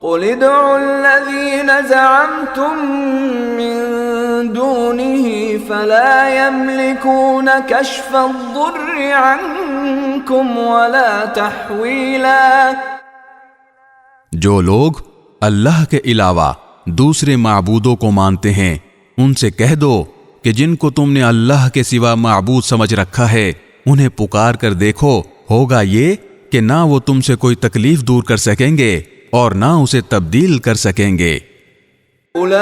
قل ادعوا الذين زعمتم من دونه فلا يملكون كشف الضر عنكم ولا تحویلا۔ جو لوگ اللہ کے علاوہ دوسرے معبودوں کو مانتے ہیں ان سے کہہ دو کہ جن کو تم نے اللہ کے سوا معبود سمجھ رکھا ہے انہیں پکار کر دیکھو، ہوگا یہ کہ نہ وہ تم سے کوئی تکلیف دور کر سکیں گے اور نہ اسے تبدیل کر سکیں گے۔ اولئک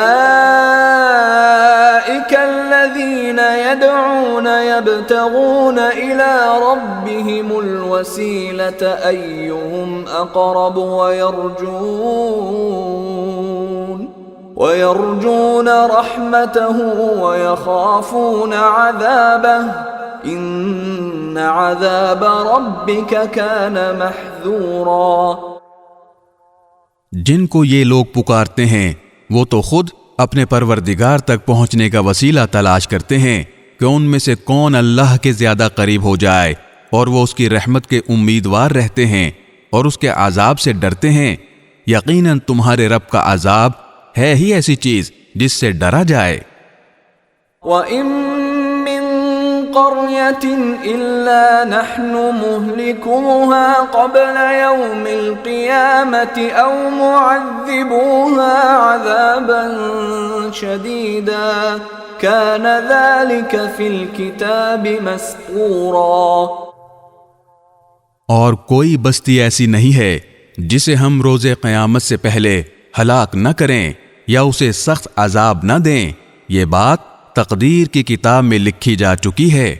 الذین یدعون یبتغون الی ربهم الوسیلۃ ایہم اقرب ویرجون رحمتہ ویخافون عذابہ ان عذاب ربک کان محذورا۔ جن کو یہ لوگ پکارتے ہیں وہ تو خود اپنے پروردگار تک پہنچنے کا وسیلہ تلاش کرتے ہیں کہ ان میں سے کون اللہ کے زیادہ قریب ہو جائے، اور وہ اس کی رحمت کے امیدوار رہتے ہیں اور اس کے عذاب سے ڈرتے ہیں۔ یقیناً تمہارے رب کا عذاب ہے ہی ایسی چیز جس سے ڈرا جائے۔ وَإِن مِّن قَرْيَةٍ إِلَّا نَحْنُ مُهْلِكُوهَا قَبْلَ يَوْمِ الْقِيَامَةِ أَوْ مُعَذِّبُوهَا عَذَابًا شَدِيدًا كَانَ ذَلِكَ فِي الْكِتَابِ مَسْطُورًا۔ اور کوئی بستی ایسی نہیں ہے جسے ہم روز قیامت سے پہلے ہلاک نہ کریں یا اسے سخت عذاب نہ دیں، یہ بات تقدیر کی کتاب میں لکھی جا چکی ہے۔